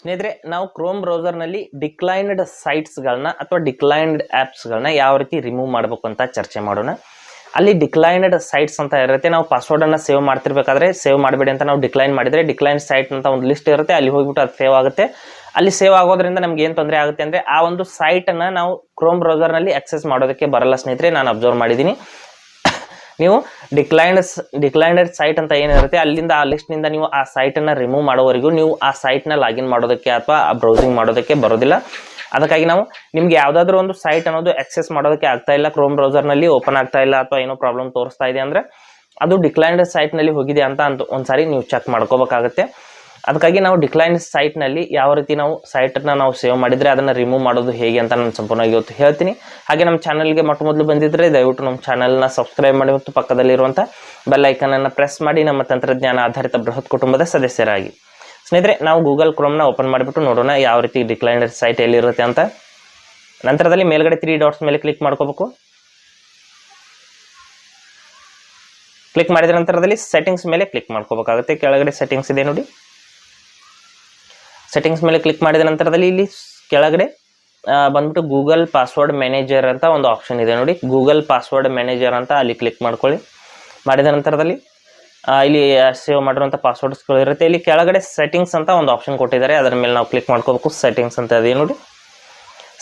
ಸ್ನೇಹಿತರೆ, ನಾವು ಕ್ರೋಮ್ ಬ್ರೌಸರ್ನಲ್ಲಿ ಡಿಕ್ಲೈನ್ಡ್ ಸೈಟ್ಸ್ಗಳನ್ನ ಅಥವಾ ಡಿಕ್ಲೈನ್ಡ್ ಆ್ಯಪ್ಸ್ಗಳನ್ನ ಯಾವ ರೀತಿ ರಿಮೂವ್ ಮಾಡಬೇಕು ಅಂತ ಚರ್ಚೆ ಮಾಡೋಣ. ಅಲ್ಲಿ ಡಿಕ್ಲೈನ್ಡ್ ಸೈಟ್ಸ್ ಅಂತ ಇರುತ್ತೆ. ನಾವು ಪಾಸ್ವರ್ಡನ್ನು ಸೇವ್ ಮಾಡ್ತಿರ್ಬೇಕಾದ್ರೆ ಸೇವ್ ಮಾಡಬೇಡಿ ಅಂತ ನಾವು ಡಿಕ್ಲೈನ್ ಮಾಡಿದರೆ ಡಿಕ್ಲೈನ್ ಸೈಟ್ ಅಂತ ಒಂದು ಲಿಸ್ಟ್ ಇರುತ್ತೆ. ಅಲ್ಲಿ ಹೋಗಿಬಿಟ್ಟು ಅದು ಸೇವ್ ಆಗುತ್ತೆ. ಅಲ್ಲಿ ಸೇವ್ ಆಗೋದ್ರಿಂದ ನಮ್ಗೆ ಏನು ತೊಂದರೆ ಆಗುತ್ತೆ ಅಂದರೆ ಆ ಒಂದು ಸೈಟನ್ನು ನಾವು ಕ್ರೋಮ್ ಬ್ರೌಸರ್ನಲ್ಲಿ ಆಕ್ಸೆಸ್ ಮಾಡೋದಕ್ಕೆ ಬರಲ್ಲ. ಸ್ನೇಹಿತರೆ, ನಾನು ಅಬ್ಸರ್ವ್ ಮಾಡಿದ್ದೀನಿ. ನೀವು ಡಿಕ್ಲೈನ್ಡ್ ಸೈಟ್ ಅಂತ ಏನಿರುತ್ತೆ ಅಲ್ಲಿಂದ ಆ ಲಿಸ್ಟ್ನಿಂದ ನೀವು ಆ ಸೈಟನ್ನು ರಿಮೂವ್ ಮಾಡೋವರೆಗೂ ನೀವು ಆ ಸೈಟ್ನ ಲಾಗಿನ್ ಮಾಡೋದಕ್ಕೆ ಅಥವಾ ಆ ಬ್ರೌಸಿಂಗ್ ಮಾಡೋದಕ್ಕೆ ಬರೋದಿಲ್ಲ. ಅದಕ್ಕಾಗಿ ನಾವು ನಿಮ್ಗೆ ಯಾವುದಾದ್ರೂ ಒಂದು ಸೈಟ್ ಅನ್ನೋದು ಆಕ್ಸೆಸ್ ಮಾಡೋದಕ್ಕೆ ಆಗ್ತಾ ಇಲ್ಲ, ಕ್ರೋಮ್ ಬ್ರೌಸರ್ನಲ್ಲಿ ಓಪನ್ ಆಗ್ತಾ ಇಲ್ಲ ಅಥವಾ ಏನೋ ಪ್ರಾಬ್ಲಮ್ ತೋರಿಸ್ತಾ ಇದೆ ಅಂದರೆ ಅದು ಡಿಕ್ಲೈನ್ಡ್ ಸೈಟ್ನಲ್ಲಿ ಹೋಗಿದೆ ಅಂತ ಒಂದ್ಸಾರಿ ನೀವು ಚೆಕ್ ಮಾಡ್ಕೋಬೇಕಾಗುತ್ತೆ. ಅದಕ್ಕಾಗಿ ನಾವು ಡಿಕ್ಲೈನ್ಡ್ ಸೈಟ್ನಲ್ಲಿ ಯಾವ ರೀತಿ ನಾವು ಸೈಟನ್ನು ನಾವು ಸೇವ್ ಮಾಡಿದರೆ ಅದನ್ನು ರಿಮೂವ್ ಮಾಡೋದು ಹೇಗೆ ಅಂತ ನಾನು ಸಂಪೂರ್ಣವಾಗಿ ಇವತ್ತು ಹೇಳ್ತೀನಿ. ಹಾಗೆ ನಮ್ಮ ಚಾನಲ್ಗೆ ಮೊದಲು ಬಂದಿದ್ದರೆ ದಯವಿಟ್ಟು ನಮ್ಮ ಚಾನಲ್ನ ಸಬ್ಸ್ಕ್ರೈಬ್ ಮಾಡಿ ಮತ್ತು ಪಕ್ಕದಲ್ಲಿರುವಂಥ ಬೆಲ್ ಐಕನನ್ನು ಪ್ರೆಸ್ ಮಾಡಿ ನಮ್ಮ ತಂತ್ರಜ್ಞಾನ ಆಧಾರಿತ ಬೃಹತ್ ಕುಟುಂಬದ ಸದಸ್ಯರಾಗಿ. ಸ್ನೇಹಿತರೆ, ನಾವು ಗೂಗಲ್ ಕ್ರೋಮ್ನ ಓಪನ್ ಮಾಡಿಬಿಟ್ಟು ನೋಡೋಣ ಯಾವ ರೀತಿ ಡಿಕ್ಲೈನ್ಡ್ ಸೈಟ್ ಎಲ್ಲಿರುತ್ತೆ ಅಂತ. ನಂತರದಲ್ಲಿ ಮೇಲ್ಗಡೆ 3 ಡಾಟ್ಸ್ ಮೇಲೆ ಕ್ಲಿಕ್ ಮಾಡ್ಕೋಬೇಕು. ಕ್ಲಿಕ್ ಮಾಡಿದ ನಂತರದಲ್ಲಿ ಸೆಟ್ಟಿಂಗ್ಸ್ ಮೇಲೆ ಕ್ಲಿಕ್ ಮಾಡ್ಕೋಬೇಕಾಗುತ್ತೆ. ಕೆಳಗಡೆ ಸೆಟ್ಟಿಂಗ್ಸ್ ಇದೆ ನೋಡಿ. ಸೆಟ್ಟಿಂಗ್ಸ್ ಮೇಲೆ ಕ್ಲಿಕ್ ಮಾಡಿದ ನಂತರದಲ್ಲಿ ಇಲ್ಲಿ ಕೆಳಗಡೆ ಬಂದ್ಬಿಟ್ಟು ಗೂಗಲ್ ಪಾಸ್ವರ್ಡ್ ಮ್ಯಾನೇಜರ್ ಅಂತ ಒಂದು ಆಪ್ಷನ್ ಇದೆ ನೋಡಿ. ಗೂಗಲ್ ಪಾಸ್ವರ್ಡ್ ಮ್ಯಾನೇಜರ್ ಅಂತ ಅಲ್ಲಿ ಕ್ಲಿಕ್ ಮಾಡ್ಕೊಳ್ಳಿ. ಮಾಡಿದ ನಂತರದಲ್ಲಿ ಇಲ್ಲಿ ಸೇವ್ ಮಾಡಿರುವಂಥ ಪಾಸ್ವರ್ಡ್ಸ್ಗಳು ಇರುತ್ತೆ. ಇಲ್ಲಿ ಕೆಳಗಡೆ ಸೆಟ್ಟಿಂಗ್ಸ್ ಅಂತ ಒಂದು ಆಪ್ಷನ್ ಕೊಟ್ಟಿದ್ದಾರೆ, ಅದರ ಮೇಲೆ ನಾವು ಕ್ಲಿಕ್ ಮಾಡ್ಕೋಬೇಕು. ಸೆಟ್ಟಿಂಗ್ಸ್ ಅಂತ ಇದೆ ನೋಡಿ.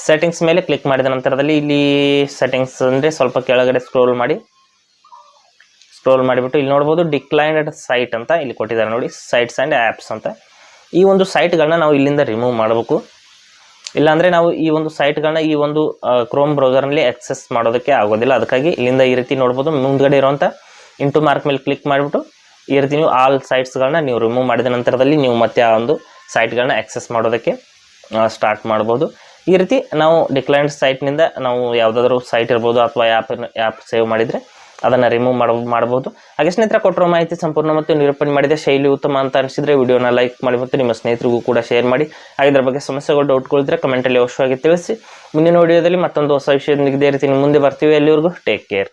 ಸೆಟ್ಟಿಂಗ್ಸ್ ಮೇಲೆ ಕ್ಲಿಕ್ ಮಾಡಿದ ನಂತರದಲ್ಲಿ ಇಲ್ಲಿ ಸೆಟ್ಟಿಂಗ್ಸ್ ಅಂದರೆ ಸ್ವಲ್ಪ ಕೆಳಗಡೆ ಸ್ಕ್ರೋಲ್ ಮಾಡಿಬಿಟ್ಟು ಇಲ್ಲಿ ನೋಡ್ಬೋದು ಡಿಕ್ಲೈನ್ಡ್ ಸೈಟ್ ಅಂತ ಇಲ್ಲಿ ಕೊಟ್ಟಿದ್ದಾರೆ ನೋಡಿ. ಸೈಟ್ಸ್ ಆ್ಯಂಡ್ ಆ್ಯಪ್ಸ್ ಅಂತ ಈ ಒಂದು ಸೈಟ್ಗಳನ್ನ ನಾವು ಇಲ್ಲಿಂದ ರಿಮೂವ್ ಮಾಡಬೇಕು. ಇಲ್ಲಾಂದರೆ ನಾವು ಈ ಒಂದು ಸೈಟ್ಗಳನ್ನ ಈ ಒಂದು ಕ್ರೋಮ್ ಬ್ರೌಸರ್ನಲ್ಲಿ ಆಕ್ಸೆಸ್ ಮಾಡೋದಕ್ಕೆ ಆಗೋದಿಲ್ಲ. ಅದಕ್ಕಾಗಿ ಇಲ್ಲಿಂದ ಈ ರೀತಿ ನೋಡ್ಬೋದು. ಮುಂದ್ಗಡೆ ಇರುವಂಥ ಇಂಟು ಮಾರ್ಕ್ ಮೇಲೆ ಕ್ಲಿಕ್ ಮಾಡಿಬಿಟ್ಟು ಈ ರೀತಿ ನೀವು ಆಲ್ ಸೈಟ್ಸ್ಗಳನ್ನ ನೀವು ರಿಮೂವ್ ಮಾಡಿದ ನಂತರದಲ್ಲಿ ನೀವು ಮತ್ತೆ ಆ ಒಂದು ಸೈಟ್ಗಳನ್ನ ಆಕ್ಸೆಸ್ ಮಾಡೋದಕ್ಕೆ ಸ್ಟಾರ್ಟ್ ಮಾಡ್ಬೋದು. ಈ ರೀತಿ ನಾವು ಡಿಕ್ಲೈನ್ಡ್ ಸೈಟ್ನಿಂದ ನಾವು ಯಾವುದಾದ್ರೂ ಸೈಟ್ ಇರ್ಬೋದು ಅಥವಾ ಆ್ಯಪ್ ಸೇವ್ ಮಾಡಿದರೆ ಅದನ್ನು ರಿಮೂವ್ ಮಾಡ್ಬೋದು. ಹಾಗೆ ಸ್ನೇಹಿತರ, ಕೊಟ್ಟಿರೋ ಮಾಹಿತಿ ಸಂಪೂರ್ಣ ಮತ್ತು ನಿರೂಪಣೆ ಮಾಡಿದೆ, ಶೈಲಿ ಉತ್ತಮ ಅಂತ ಅನಿಸಿದರೆ ವಿಡಿಯೋನ ಲೈಕ್ ಮಾಡಿ ಮತ್ತು ನಿಮ್ಮ ಸ್ನೇಹಿತರಿಗೂ ಕೂಡ ಶೇರ್ ಮಾಡಿ. ಹಾಗೆ ಇದರ ಬಗ್ಗೆ ಸಮಸ್ಯೆಗಳು ಡೌಟ್ಗಳಿದ್ರೆ ಕಮೆಂಟಲ್ಲಿ ಅವಶ್ಯವಾಗಿ ತಿಳಿಸಿ. ಮುಂದಿನ ವಿಡಿಯೋದಲ್ಲಿ ಮತ್ತೊಂದು ಹೊಸ ವಿಷಯದೊಂದಿಗೆ ಇದೇ ರೀತಿ ಮುಂದೆ ಬರ್ತೀವಿ. ಎಲ್ಲಿವರೆಗೂ ಟೇಕ್ ಕೇರ್.